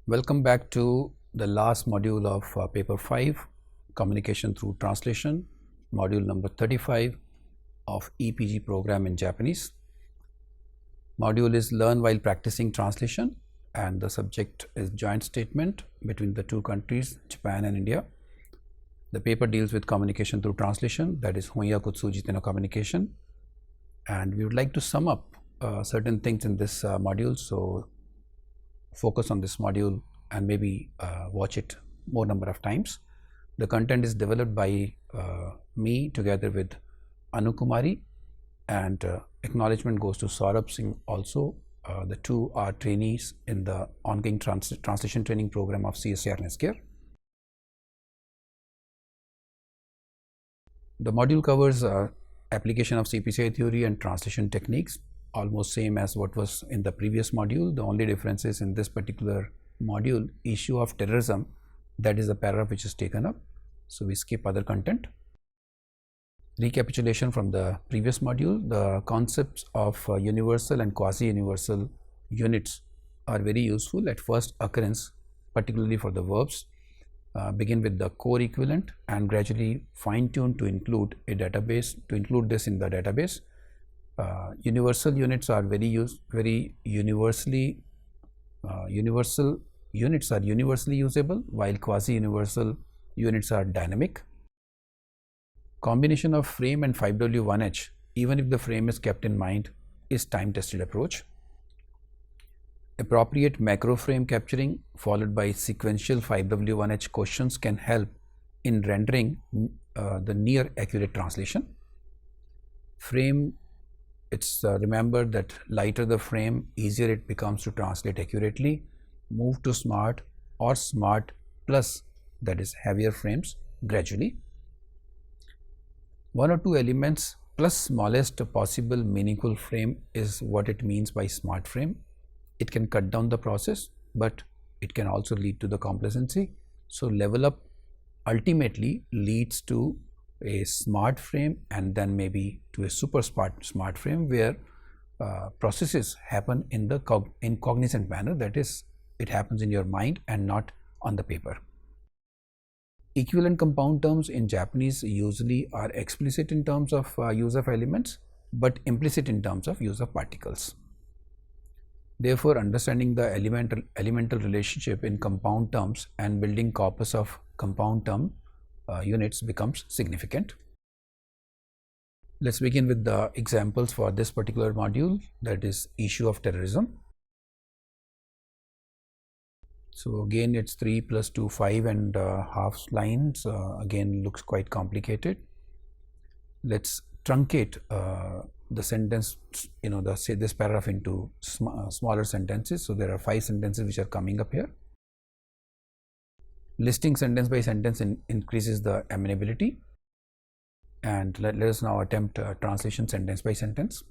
Welcome back to the last module of paper 5, communication through translation, module number 35 of EPG program in Japanese. Module is learn while practicing translation, and the subject is joint statement between the two countries, Japan and India. The paper deals with communication through translation, that is Honyaku Tsujite no communication, and we would like to sum up certain things in this module. So focus on this module and maybe watch it more number of times. The content is developed by me together with Anukumari, and acknowledgement goes to Saurabh Singh also. The two are trainees in the ongoing translation training program of CSIR Nescare. The module covers application of CPCI theory and translation techniques, almost same as what was in the previous module. The only difference is in this particular module, issue of terrorism, that is the paragraph which is taken up. So we skip other content. Recapitulation from the previous module, the concepts of universal and quasi-universal units are very useful at first occurrence, particularly for the verbs. Begin with the core equivalent and gradually fine-tune to include a database, to include this in the database. Universal units are universal units are universally usable, while quasi-universal units are dynamic. Combination of frame and 5W1H, even if the frame is kept in mind, is time-tested approach. Appropriate macro frame capturing followed by sequential 5W1H questions can help in rendering the near accurate translation. Frame, it's remember that lighter the frame, easier it becomes to translate accurately. Move to smart or smart plus, that is heavier frames, gradually. One or two elements plus smallest possible meaningful frame is what it means by smart frame. It can cut down the process, but it can also lead to the complacency. So level up ultimately leads to a smart frame and then maybe to a super smart frame, where processes happen in the cognizant manner, that is, it happens in your mind and not on the paper. Equivalent compound terms in Japanese usually are explicit in terms of use of elements, but implicit in terms of use of particles. Therefore, understanding the elemental relationship in compound terms and building corpus of compound term units becomes significant. Let's begin with the examples for this particular module, that is issue of terrorism. So again, it's 3 plus 2, 5 and half lines. Again, looks quite complicated. Let's truncate the sentence, this paragraph into smaller sentences. So there are 5 sentences which are coming up here. Listing sentence by sentence increases the amenability. And let us now attempt translation sentence by sentence.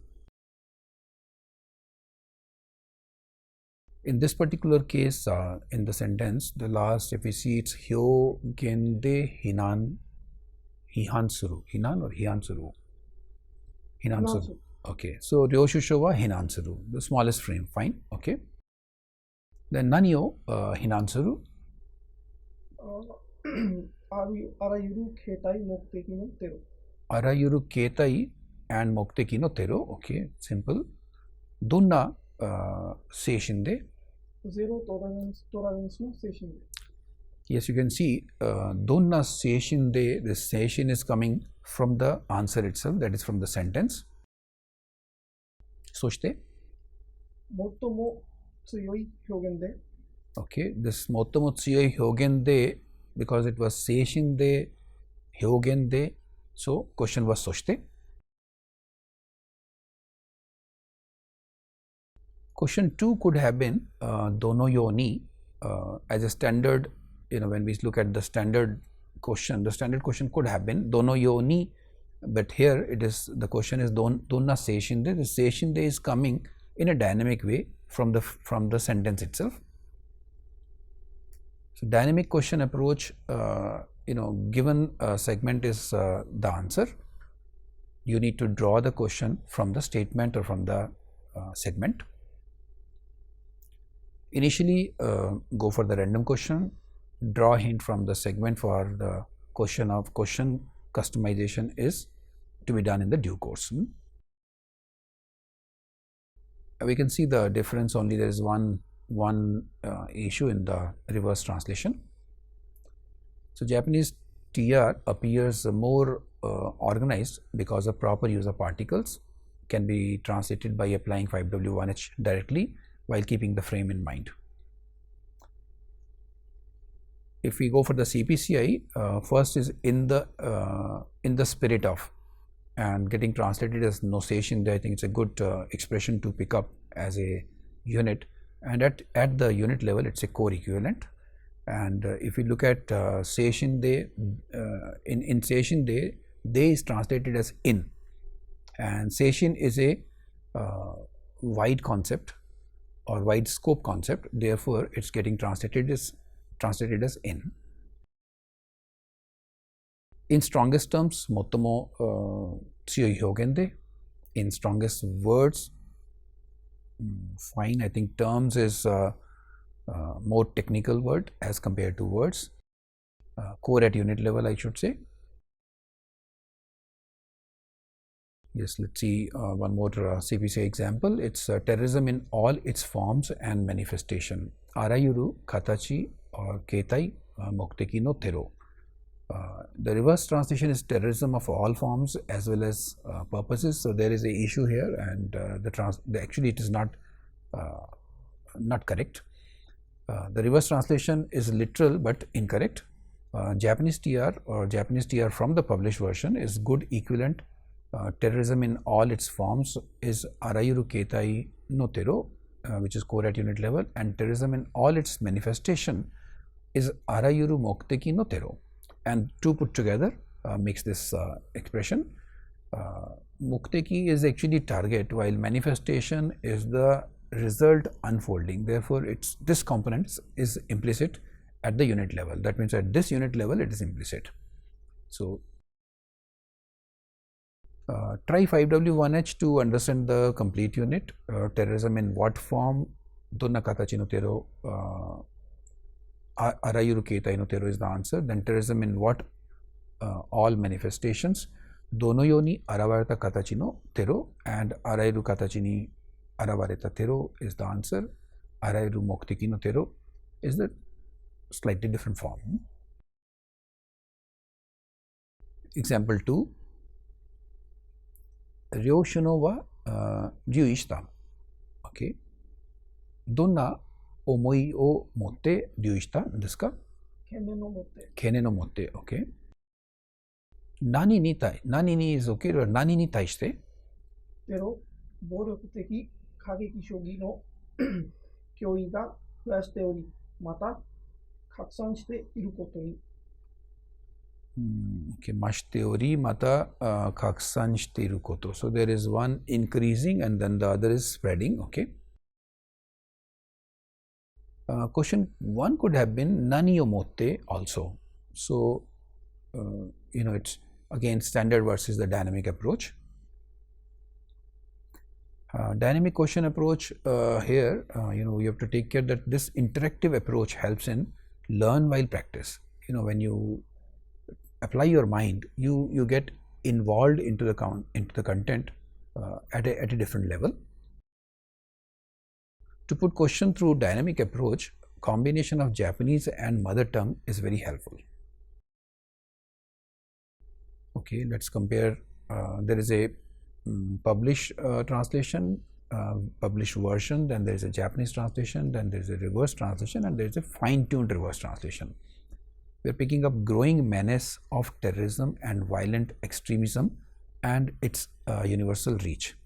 In this particular case, in the sentence, the last, if we see, it's hyo gende hinan hihansuru. Hinan or hihansuru? Hinansuru. Okay, so ryoshusho wa hinansuru, the smallest frame, fine, okay. Then nani o hinansuru? Arayuru ketai mokteki no tero. Arayuru ketai and mokteki no tero, okay, simple. Donna seishinde? Zero tolerance no seishinde. Yes, you can see donna seishinde, the seishin is coming from the answer itself, that is from the sentence. Soshite? Motomo tsuyoi hyogen de. Okay, this motomo tsuyoi hyogen de, because it was seishin de, hyogen de, so question was soshite. Question 2 could have been dono yoni, as a standard. When we look at the standard question could have been dono yoni, but here it is, the question is donna seishinde. The seishinde is coming in a dynamic way from the sentence itself. So dynamic question approach, given a segment is the answer, you need to draw the question from the statement or from the segment. Initially, go for the random question, draw a hint from the segment for the question customization is to be done in the due course. We can see the difference. Only there is one issue in the reverse translation. So Japanese TR appears more organized because of proper use of particles can be translated by applying 5W1H directly while keeping the frame in mind. If we go for the CPCI, first is in the spirit of, and getting translated as nosation. I think it's a good expression to pick up as a unit, and at the unit level it's a core equivalent. And if we look at seishin de, in seishin de is translated as in, and seishin is a wide concept or wide scope concept, therefore it's getting translated as in. In strongest terms, motomo tsuyoi hyogen de. In strongest words, fine. I think terms is more technical word as compared to words. Core at unit level, I should say. Yes, let's see one more CPCI example. It's terrorism in all its forms and manifestation. Arayuru katachi or keitai mokuteki no tero. The reverse translation is terrorism of all forms as well as purposes. So there is a issue here, and actually it is not correct. The reverse translation is literal but incorrect. Japanese TR or Japanese TR from the published version is good equivalent. Terrorism in all its forms is Arayuru Keitai no Tero, which is core at unit level, and terrorism in all its manifestation is Arayuru Mokuteki no Tero, and two put together makes this expression. Mokuteki is actually target, while manifestation is the result unfolding. Therefore, this component is implicit at the unit level. That means at this unit level it is implicit. So try 5W1H to understand the complete unit. Terrorism in what form? Donna katachi no tero. Arayuru keitai no tero is the answer. Then terrorism in what all manifestations? Dono yoni arawareta katachi no tero, and arayuru katachi ni arawareta tero is the answer. Arayuru mokuteki no tero is the slightly different form. Example 2. Ryoshuno wa ryuishita. Okay. Donna omoi o motte ryuishita desu ka? Kene no motte. Kene no motte. Okay. Nani ni tai. Nani ni is okay. Nani ni taishite? Tero, 暴力的過激主義の脅威が増やしており、また拡散していることに。Okay, mashteori mata kaksan shiteiru koto. So there is one increasing and then the other is spreading. Okay. Question 1 could have been nani o motte also. So it's again standard versus the dynamic approach. Dynamic question approach here, you have to take care that this interactive approach helps in learn while practice. When you apply your mind, you get involved into the content at a different level. To put question through dynamic approach, combination of Japanese and mother tongue is very helpful. Okay, let's compare. There is a published translation, published version, then there is a Japanese translation, then there is a reverse translation, and there is a fine-tuned reverse translation. We are picking up growing menace of terrorism and violent extremism and its universal reach.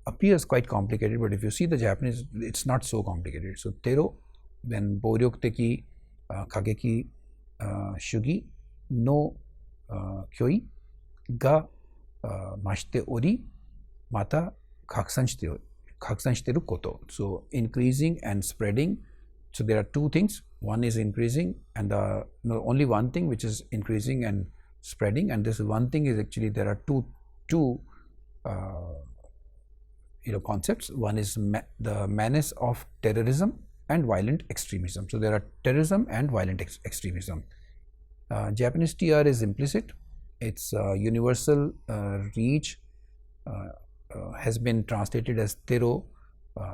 Appears quite complicated, but if you see the Japanese, it's not so complicated. So tero, then boryokuteki kageki shugi no kyoi ga mashite ori mata kaksan shiteru koto. So increasing and spreading. So there are two things. One is increasing, and only one thing which is increasing and spreading, and this one thing is actually there are two concepts. One is the menace of terrorism and violent extremism. So there are terrorism and violent extremism. Japanese TR is implicit. Its universal reach has been translated as tero,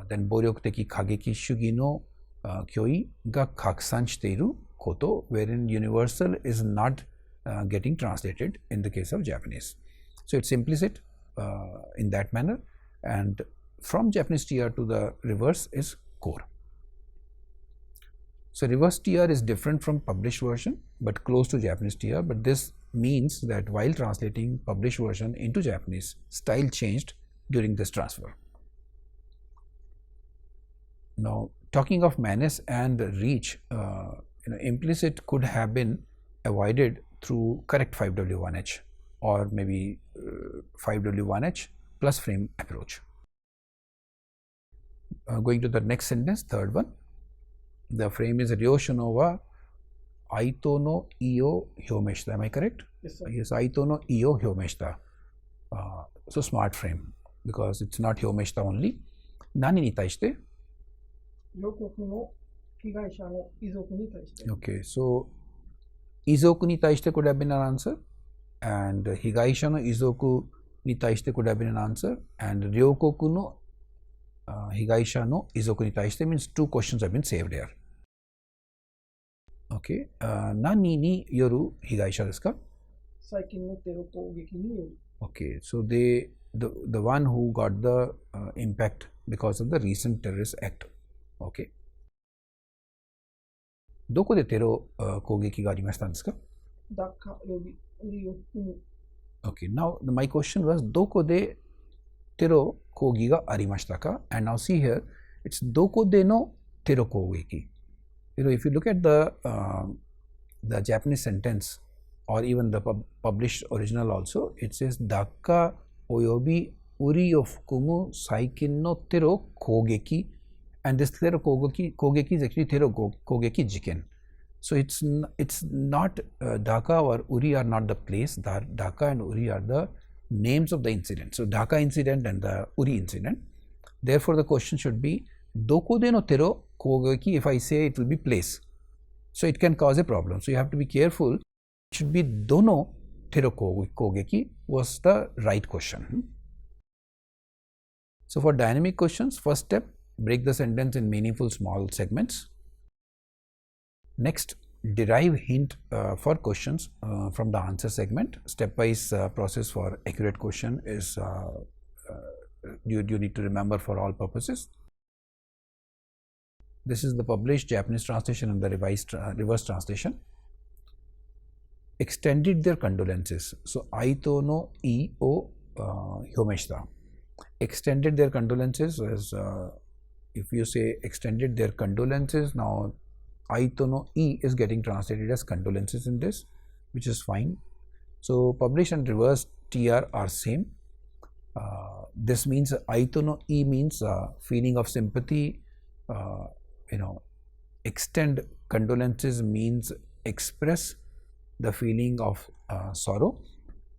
then boryoku-teki kageki shugi no kyoi ga kakusan shiteiru koto, wherein universal is not getting translated in the case of Japanese. So it's implicit in that manner, and from Japanese TR to the reverse is core. So reverse TR is different from published version but close to Japanese TR, but this means that while translating published version into Japanese, style changed during this transfer. Now, talking of menace and reach, implicit could have been avoided through correct 5W1H or maybe 5W1H plus frame approach. Going to the next sentence, third one. The frame is Ryoshono wa Aito no ii o hyomeshita. Am I correct? Yes, sir. Yes, Aito no ii o hyomeshita. So smart frame, because it's not hyomeshita only. Nani ni taishite? Ryokoku no higaisha no izoku ni taishite. Okay, so izoku ni taishite could have been an answer, and higaisha no izoku ni taishite could have been an answer, and ryokoku no higaisha no izoku ni taishite means two questions have been saved here. Okay, nani ni yoru higaisha desu ka? Saikin no tero kougeki ni yoru. Okay, so the one who got the impact because of the recent terrorist act. Okay. どこでテロ攻撃がありましたんですか? ダッカおよびウリを含む。 Okay, now my question was どこでテロ攻撃がありましたか? And now see here, it's どこでのテロ攻撃. If you look at the Japanese sentence or even the published original also, it says ダッカおよびウリを含む最近のテロ攻撃. And this tero kogeki is actually tero kogeki jiken. So it's not Dhaka or Uri are not the place. Dhaka and Uri are the names of the incident. So Dhaka incident and the Uri incident. Therefore, the question should be doko de no tero kogeki. If I say it will be place, so it can cause a problem. So you have to be careful. It should be dono tero kogeki was the right question. So for dynamic questions, first step, break the sentence in meaningful small segments. Next, derive hint for questions from the answer segment. Stepwise process for accurate question is you need to remember for all purposes. This is the published Japanese translation and the reverse translation. Extended their condolences. So Aito no ii o hyomeshita. Extended their condolences is if you say extended their condolences, now Aito no I is getting translated as condolences in this, which is fine. So published and reverse TR are same. This means Aito no I means feeling of sympathy. Extend condolences means express the feeling of sorrow.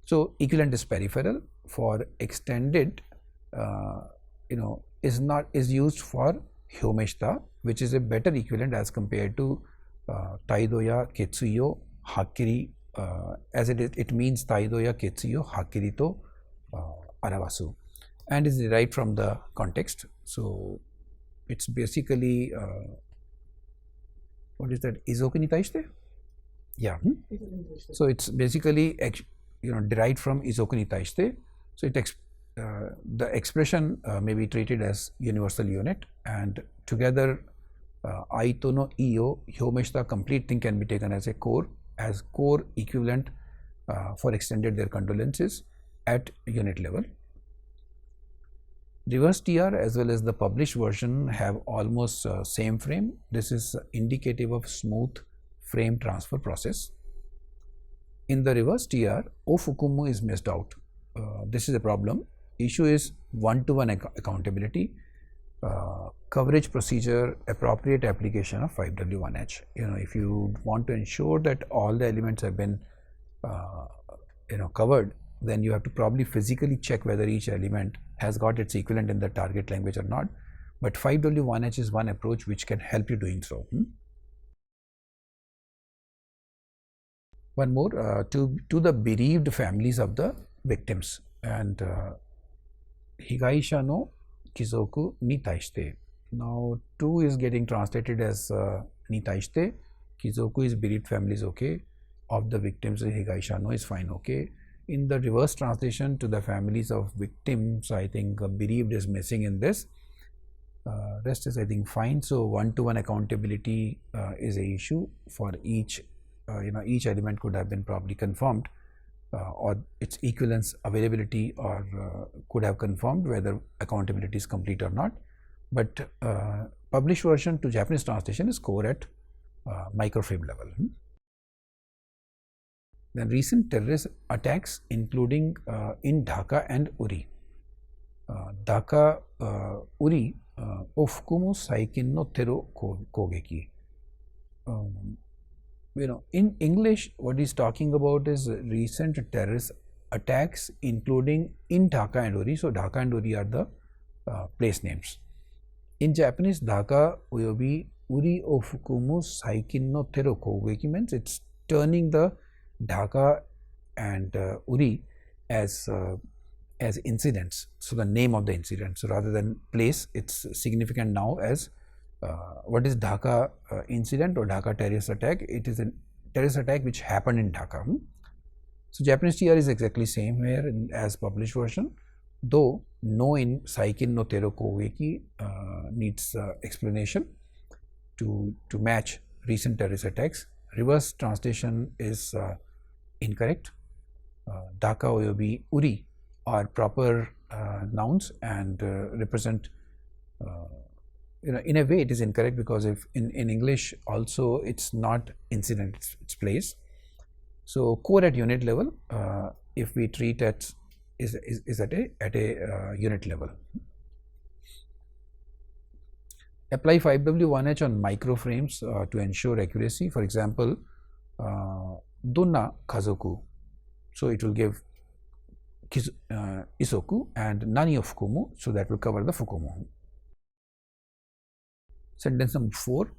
So equivalent is peripheral. For extended, is used for hyomeshita, which is a better equivalent as compared to taidoya ketsuyo hakiri, as it means taidoya ketsuyo hakiri to arawasu, and is derived from the context. So it's basically what is that, izoku ni taishite? Yeah. So it's basically derived from izoku ni taishite. So the expression may be treated as universal unit, and together Aito no ii o hyomeshita complete thing can be taken as a core equivalent for extended their condolences at unit level. Reverse TR as well as the published version have almost same frame. This is indicative of smooth frame transfer process. In the reverse TR, O fukumu is missed out. This is a problem. Issue is one-to-one accountability, coverage procedure, appropriate application of 5W1H. If you want to ensure that all the elements have been covered, then you have to probably physically check whether each element has got its equivalent in the target language or not. But 5W1H is one approach which can help you doing so. One more, to the bereaved families of the victims, and Higaisha no Kizoku ni taishite. Now 2 is getting translated as ni taishite. Kizoku is bereaved families, okay. Of the victims, Higaisha no is fine, okay. In the reverse translation, to the families of victims, I think bereaved is missing in this. Rest is, I think, fine. So one-to-one accountability is a issue for each. Each element could have been probably confirmed, or its equivalence availability, or could have confirmed whether accountability is complete or not. But published version to Japanese translation is core at microframe level. Then recent terrorist attacks, including in Dhaka and Uri. Dhaka, Uri, ofukumu saikin no tero kogeki. In English, what he's talking about is recent terrorist attacks, including in Dhaka and Uri. So Dhaka and Uri are the place names. In Japanese, Dhaka uyobi Uri ofukumu saikin no tero kogeki means it's turning the Dhaka and Uri as incidents. So the name of the incident. So rather than place, it's significant now as what is Dhaka incident or Dhaka terrorist attack. It is a terrorist attack which happened in Dhaka. So Japanese TR is exactly same here as published version, though no in Saikin no Tero Kogeki needs explanation to match recent terrorist attacks. Reverse translation is incorrect. Dhaka oyobi Uri are proper nouns and represent, in a way it is incorrect, because if in English also it's not incident, it's place. So core at unit level, if we treat at is at a unit level. Apply 5W1H on microframes to ensure accuracy. For example, Donna Kazoku. So it will give Isoku and Nani of Fukumu. So that will cover the Fukumu. Sentence number 4.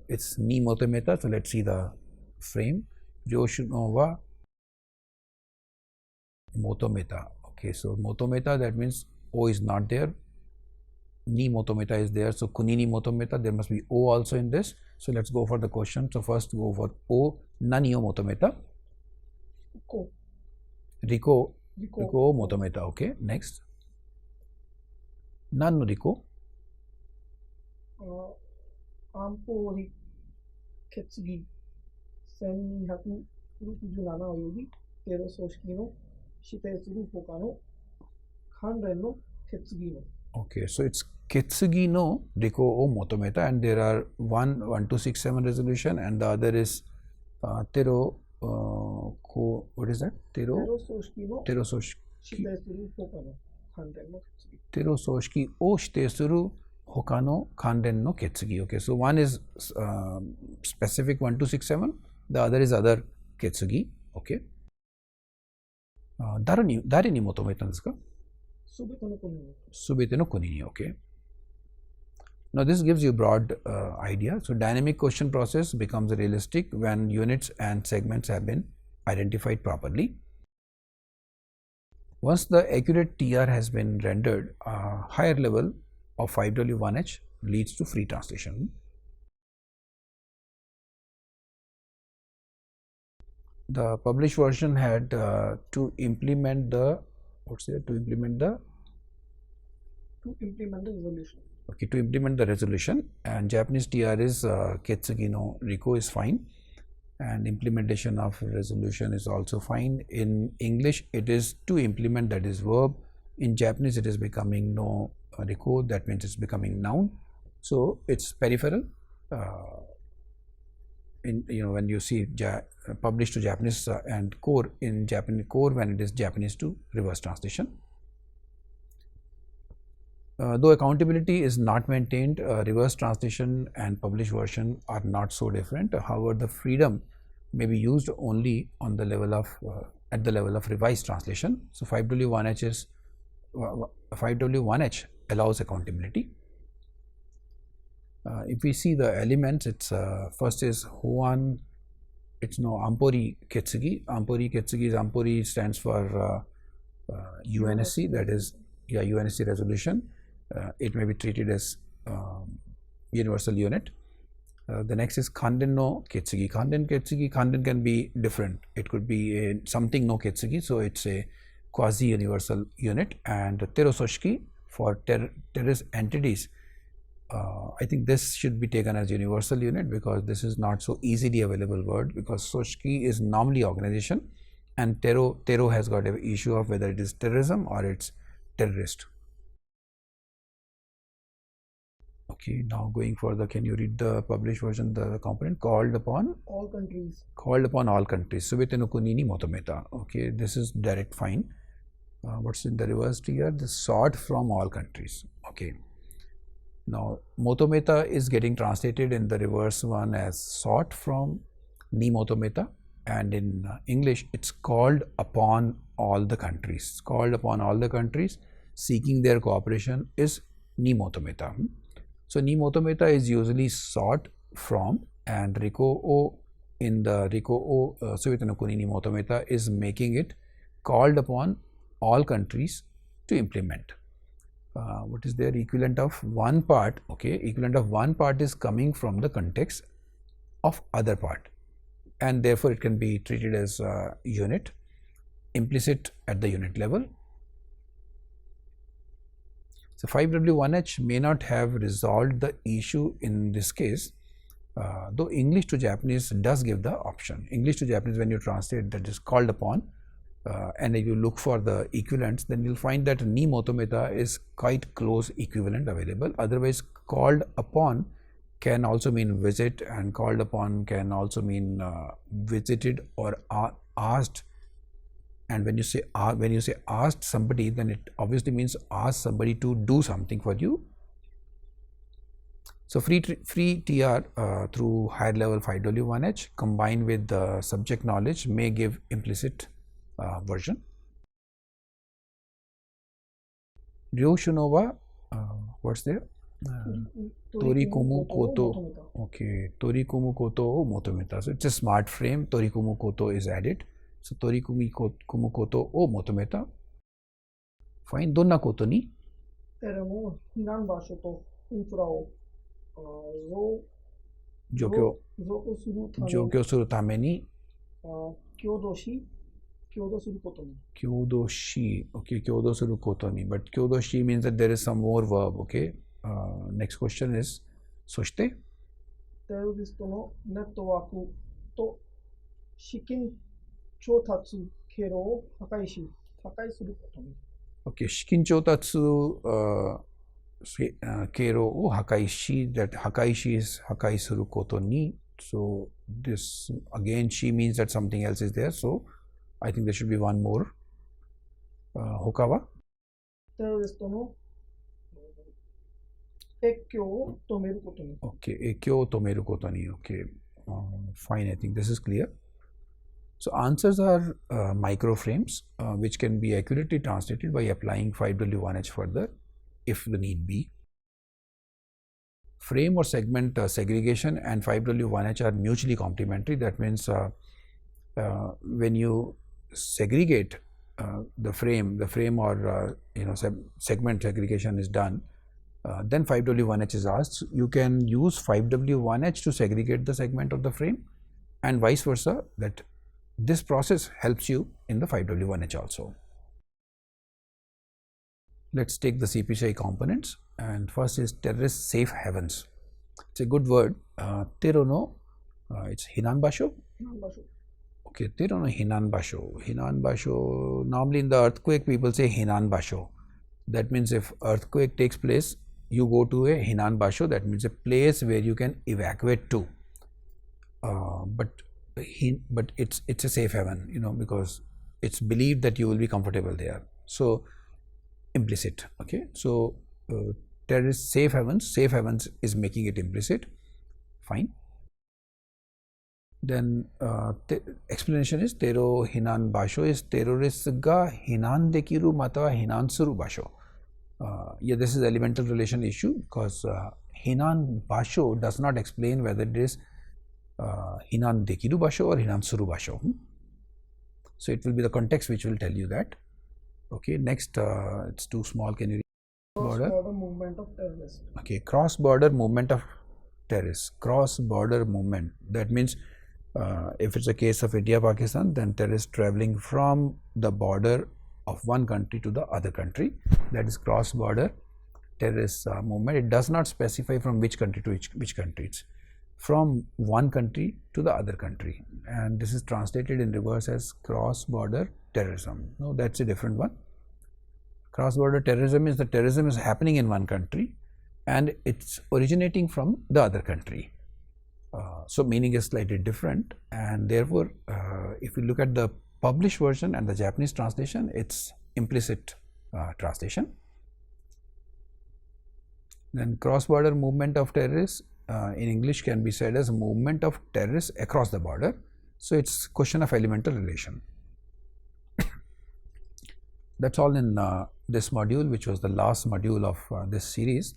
It's ni motometa. So let's see the frame. Ryoshuno wa motometa. Okay, so motometa, that means O is not there. Ni motometa is there. So kunini motometa, there must be O also in this. So let's go for the question. So first go for O. Nani o motometa? Riko motometa. Okay, next. Nan no riko? Ampo ketsugi 1267およびテロ組織の指定する他の関連の決議の。Okay, so it's Ketsugi no Riko o Motometa, and there are 1267 resolution, and the other is Tero what is that? Tero Soshiki Tero Soshiki o Shite suru hoka no kanren no ketsugi. Okay, so one is specific 1267, the other is other ketsugi. Okay. Dare ni motometa desu ka? Subete no kuni ni. Okay. Now this gives you a broad idea. So dynamic question process becomes realistic when units and segments have been identified properly. Once the accurate TR has been rendered, a higher level of 5W1H leads to free translation. The published version had to implement the resolution. Okay, to implement the resolution, and Japanese TR is Ketsugi no Riko is fine, and implementation of resolution is also fine. In English, it is to implement, that is verb. In Japanese, it is becoming no Riko, that means it's becoming noun. So it's peripheral. When you see published to Japanese and core in Japanese core, when it is Japanese to reverse translation. Though accountability is not maintained, reverse translation and published version are not so different. However, the freedom may be used only on the level of at the level of revised translation. So 5W1H is 5W1H allows accountability. If we see the elements, it's first is Huan. It's no Ampori Ketsugi. Ampori Ketsugi is Ampori stands for UNSC. That is, yeah, UNSC resolution. It may be treated as universal unit. The next is Kanden no Ketsugi. Kanden Ketsugi, Kanden can be different. It could be a something no Ketsugi, so it's a quasi universal unit. And Terososhiki for terrorist entities. I think this should be taken as universal unit because this is not so easily available word, because Soshiki is normally organization and Tero has got an issue of whether it is terrorism or it's terrorist. Okay, now going for the, can you read the published version, the component? Called upon all countries. Called upon all countries. Subete no kuni ni motometa. Okay, this is direct fine. What's in the reverse here? The sought from all countries. Okay. Now, motometa is getting translated in the reverse one as sought from ni motometa, and in English it's called upon all the countries. Called upon all the countries seeking their cooperation is ni motometa. So, ni motometa is usually sought from, and Riko O in the Riko O Subete no kuni ni motometa is making it called upon all countries to implement. What is their equivalent of one part? Okay, equivalent of one part is coming from the context of other part, and therefore it can be treated as a unit, implicit at the unit level. So 5W1H may not have resolved the issue in this case, though English to Japanese does give the option. English to Japanese, when you translate, that is called upon. And if you look for the equivalents, then you'll find that ni motometa is quite close equivalent available. Otherwise, called upon can also mean visit, and called upon can also mean visited or asked. And when you say asked somebody, then it obviously means ask somebody to do something for you. So free TR through higher level 5W1H combined with the subject knowledge may give implicit version. Ryoshunowa, what's there? Torikumu koto. Okay, Torikumu koto o motometa. So it's a smart frame. Torikumu koto is added. So Torikumu koto o motometa. Fine. Donna koto ni? 避難場所とインフラを除去するために共同することに。共同し、okay, 共同することに。But 共同し means that there is some more verb, okay? Next question is, そして、テロリストのネットワークと資金調達経路を破壊することに。Okay, 資金調達経路を破壊し、that 破壊し is 破壊することに。So this again, she means that something else is there. So I think there should be one more. 他は？テロリストの越境を止めることに。Okay, 越境を止めることに。Okay, fine. I think this is clear. So answers are microframes, which can be accurately translated by applying 5W1H further, if the need be. Frame or segment segregation and 5W1H are mutually complementary. That means when you segregate the frame or segment segregation is done, then 5W1H is asked. You can use 5W1H to segregate the segment of the frame, and vice versa, that this process helps you in the 5W1H also. Let's take the CPCI components, and first is terrorist safe havens. It's a good word. Tero no, it's Hinan Basho. Okay, Tero no Hinan Basho. Hinan Basho, normally in the earthquake people say Hinan Basho. That means if earthquake takes place, you go to a Hinan Basho. That means a place where you can evacuate to. But it's a safe haven, because it's believed that you will be comfortable there. So implicit. Okay, so terrorist safe havens is making it implicit. Fine. Then explanation is tero hinan basho is terrorist ga hinan dekiru matawa hinansuru basho. Yeah, this is elemental relation issue because hinan basho does not explain whether it is hinan dekiru basho or hinansuru basho. So it will be the context which will tell you that. Okay, next, it's too small. Can you read? Cross-border movement of terrorists. Okay, cross-border movement of terrorists. Cross-border movement. That means if it's a case of India-Pakistan, then terrorists traveling from the border of one country to the other country. That is cross-border terrorist movement. It does not specify from which country to which country. It's from one country to the other country, and this is translated in reverse as cross-border terrorism. No, that's a different one. Cross-border terrorism is the terrorism is happening in one country and it's originating from the other country. So meaning is slightly different, and therefore if you look at the published version and the Japanese translation, it's implicit translation. Then cross-border movement of terrorists in English can be said as movement of terrorists across the border. So it's question of elemental relation. That's all in this module, which was the last module of this series.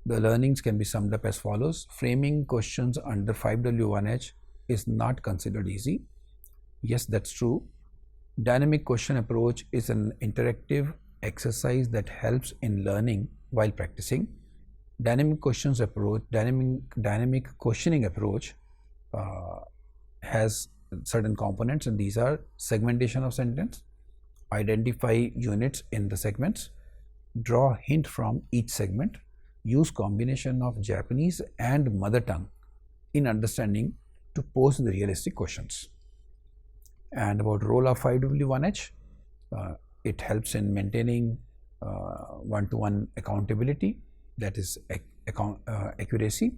The learnings can be summed up as follows. Framing questions under 5W1H is not considered easy. Yes, that's true. Dynamic question approach is an interactive exercise that helps in learning while practicing. Dynamic questions approach, dynamic questioning approach has certain components, and these are segmentation of sentence, identify units in the segments, draw hint from each segment, use combination of Japanese and mother tongue in understanding to pose the realistic questions. And about role of 5W1H, it helps in maintaining one-to-one accountability, that is accuracy.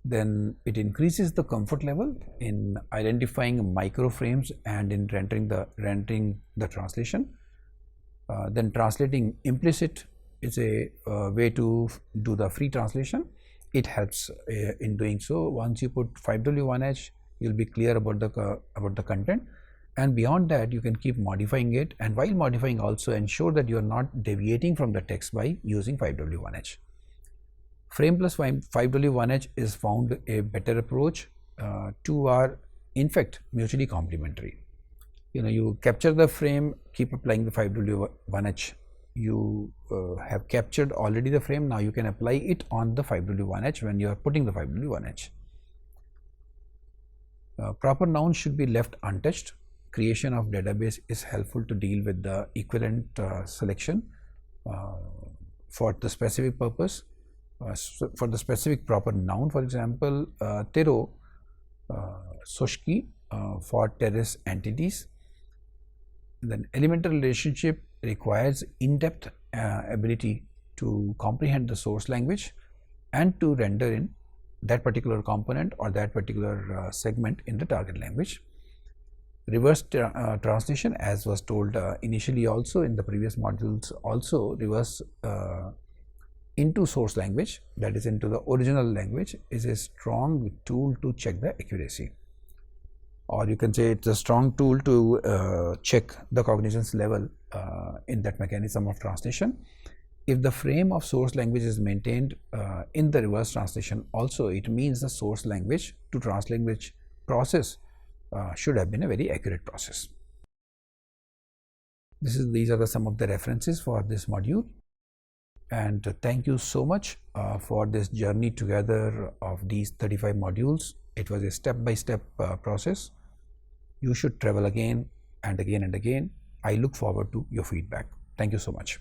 Then it increases the comfort level in identifying micro frames and in rendering the translation. Then translating implicit is a way to do the free translation. It helps in doing so. Once you put 5W1H, you'll be clear about the content, and beyond that you can keep modifying it, and while modifying also ensure that you are not deviating from the text by using 5W1H. Frame plus 5W1H is found a better approach. Two are in fact mutually complementary. You capture the frame, keep applying the 5W1H. You have captured already the frame, now you can apply it on the 5W1H when you are putting the 5W1H. Proper nouns should be left untouched. Creation of database is helpful to deal with the equivalent selection for the specific purpose. For the specific proper noun, for example, tero soshiki for terrorist entities. Then elemental relationship requires in-depth ability to comprehend the source language and to render in that particular component or that particular segment in the target language. Reverse translation, as was told initially also in the previous modules, also reverse into source language, that is into the original language, is a strong tool to check the accuracy, or you can say it's a strong tool to check the cognizance level in that mechanism of translation. If the frame of source language is maintained in the reverse translation also, it means the source language to translanguage process should have been a very accurate process. These are some of the references for this module. And thank you so much for this journey together of these 35 modules. It was a step-by-step process. You should travel again and again and again. I look forward to your feedback. Thank you so much.